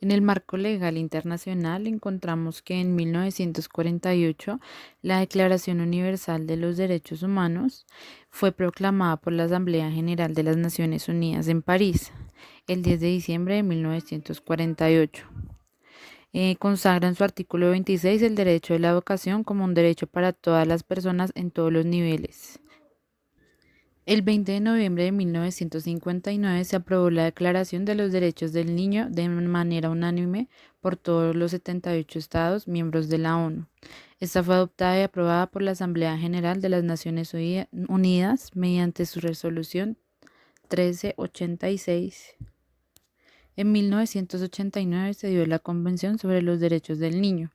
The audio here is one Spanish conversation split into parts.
En el marco legal internacional encontramos que en 1948 la Declaración Universal de los Derechos Humanos fue proclamada por la Asamblea General de las Naciones Unidas en París el 10 de diciembre de 1948. Consagra en su artículo 26 el derecho de la educación como un derecho para todas las personas en todos los niveles. El 20 de noviembre de 1959 se aprobó la Declaración de los Derechos del Niño de manera unánime por todos los 78 Estados miembros de la ONU. Esta fue adoptada y aprobada por la Asamblea General de las Naciones Unidas mediante su resolución 1386. En 1989 se dio la Convención sobre los Derechos del Niño.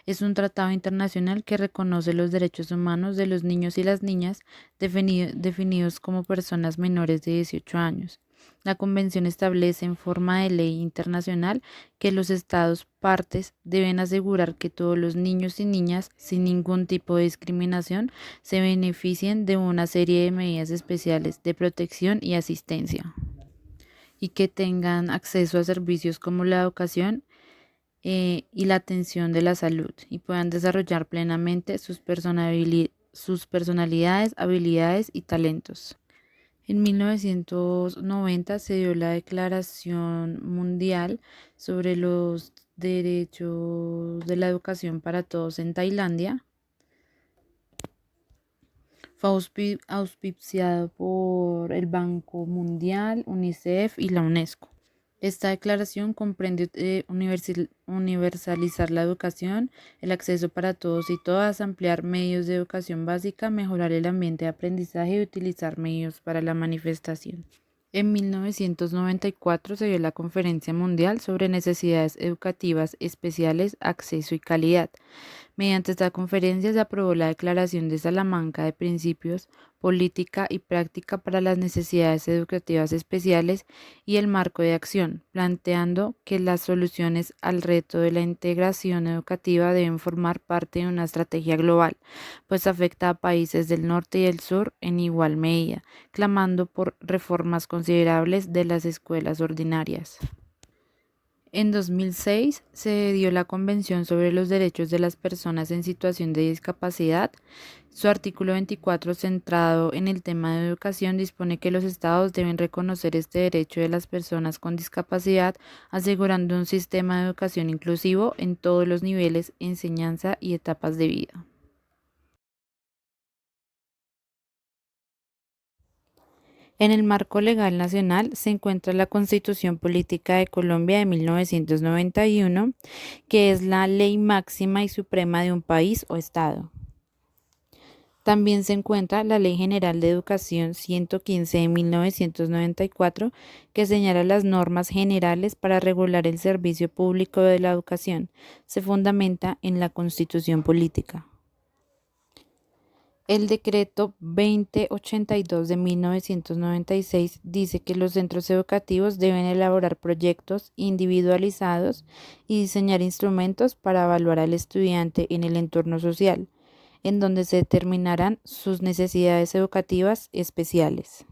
Es un tratado internacional que reconoce los derechos humanos de los niños y las niñas definidos como personas menores de 18 años. La Convención establece en forma de ley internacional que los Estados partes deben asegurar que todos los niños y niñas, sin ningún tipo de discriminación, se beneficien de una serie de medidas especiales de protección y asistencia y que tengan acceso a servicios como la educación y la atención de la salud y puedan desarrollar plenamente sus personalidades, habilidades y talentos. En 1990 se dio la Declaración Mundial sobre los Derechos de la Educación para Todos en Tailandia. Fue auspiciado por el Banco Mundial, UNICEF y la UNESCO. Esta declaración comprende universalizar la educación, el acceso para todos y todas, ampliar medios de educación básica, mejorar el ambiente de aprendizaje y utilizar medios para la manifestación. En 1994 se dio la Conferencia Mundial sobre Necesidades Educativas Especiales, Acceso y Calidad. Mediante esta conferencia se aprobó la Declaración de Salamanca de Principios, Política y Práctica para las Necesidades Educativas Especiales y el Marco de Acción, planteando que las soluciones al reto de la integración educativa deben formar parte de una estrategia global, pues afecta a países del norte y del sur en igual medida, clamando por reformas considerables de las escuelas ordinarias. En 2006 se dio la Convención sobre los Derechos de las Personas en Situación de Discapacidad. Su artículo 24, centrado en el tema de educación, dispone que los estados deben reconocer este derecho de las personas con discapacidad, asegurando un sistema de educación inclusivo en todos los niveles, enseñanza y etapas de vida. En el marco legal nacional se encuentra la Constitución Política de Colombia de 1991, que es la ley máxima y suprema de un país o estado. También se encuentra la Ley General de Educación 115 de 1994, que señala las normas generales para regular el servicio público de la educación. Se fundamenta en la Constitución Política. El decreto 2082 de 1996 dice que los centros educativos deben elaborar proyectos individualizados y diseñar instrumentos para evaluar al estudiante en el entorno social, en donde se determinarán sus necesidades educativas especiales.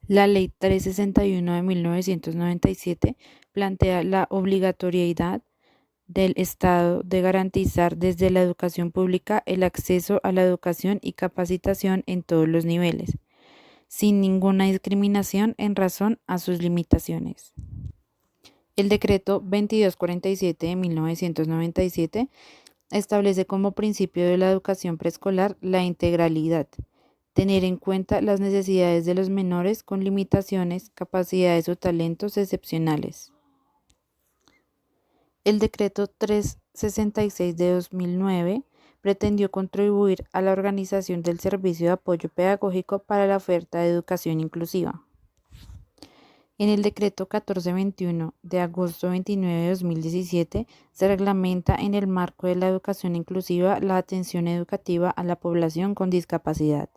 La Ley 361 de 1997 plantea la obligatoriedad del Estado de garantizar desde la educación pública el acceso a la educación y capacitación en todos los niveles, sin ninguna discriminación en razón a sus limitaciones. El decreto 2247 de 1997 establece como principio de la educación preescolar la integralidad, tener en cuenta las necesidades de los menores con limitaciones, capacidades o talentos excepcionales. El decreto 366 de 2009 pretendió contribuir a la organización del servicio de apoyo pedagógico para la oferta de educación inclusiva. En el decreto 1421 de agosto 29 de 2017 se reglamenta en el marco de la educación inclusiva la atención educativa a la población con discapacidad.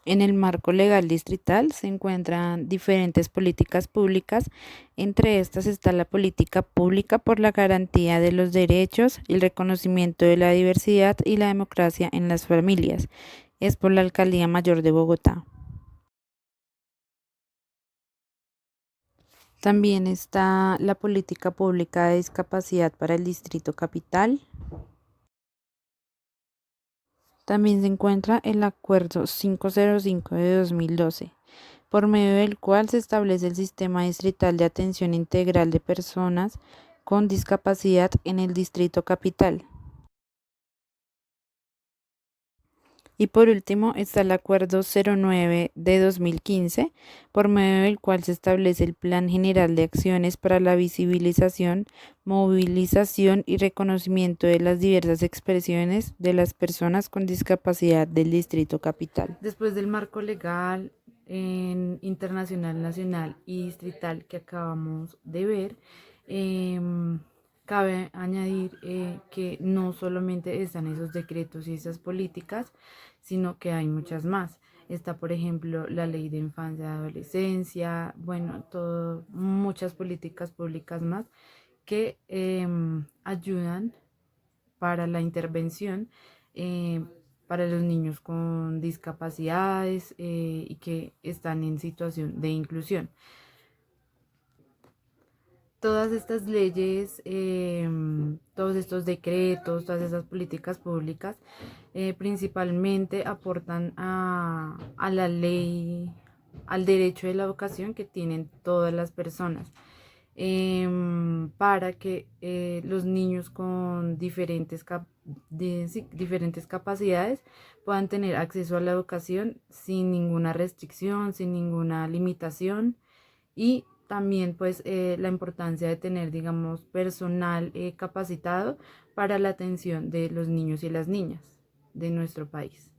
En el marco legal distrital se encuentran diferentes políticas públicas. Entre estas está la política pública por la garantía de los derechos, el reconocimiento de la diversidad y la democracia en las familias. Es por la Alcaldía Mayor de Bogotá. También está la política pública de discapacidad para el Distrito Capital. También se encuentra el Acuerdo 505 de 2012, por medio del cual se establece el Sistema Distrital de Atención Integral de Personas con Discapacidad en el Distrito Capital. Y por último está el Acuerdo 09 de 2015, por medio del cual se establece el Plan General de Acciones para la visibilización, movilización y reconocimiento de las diversas expresiones de las personas con discapacidad del Distrito Capital. Después del marco legal internacional, nacional y distrital que acabamos de ver, cabe añadir que no solamente están esos decretos y esas políticas, sino que hay muchas más. Está, por ejemplo, la ley de infancia y adolescencia, bueno, muchas políticas públicas más que ayudan para la intervención para los niños con discapacidades y que están en situación de inclusión. Todas estas leyes, todos estos decretos, todas esas políticas públicas, principalmente aportan a la ley, al derecho de la educación que tienen todas las personas, para que los niños con diferentes capacidades puedan tener acceso a la educación sin ninguna restricción, sin ninguna limitación y también pues la importancia de tener, digamos, personal capacitado para la atención de los niños y las niñas de nuestro país.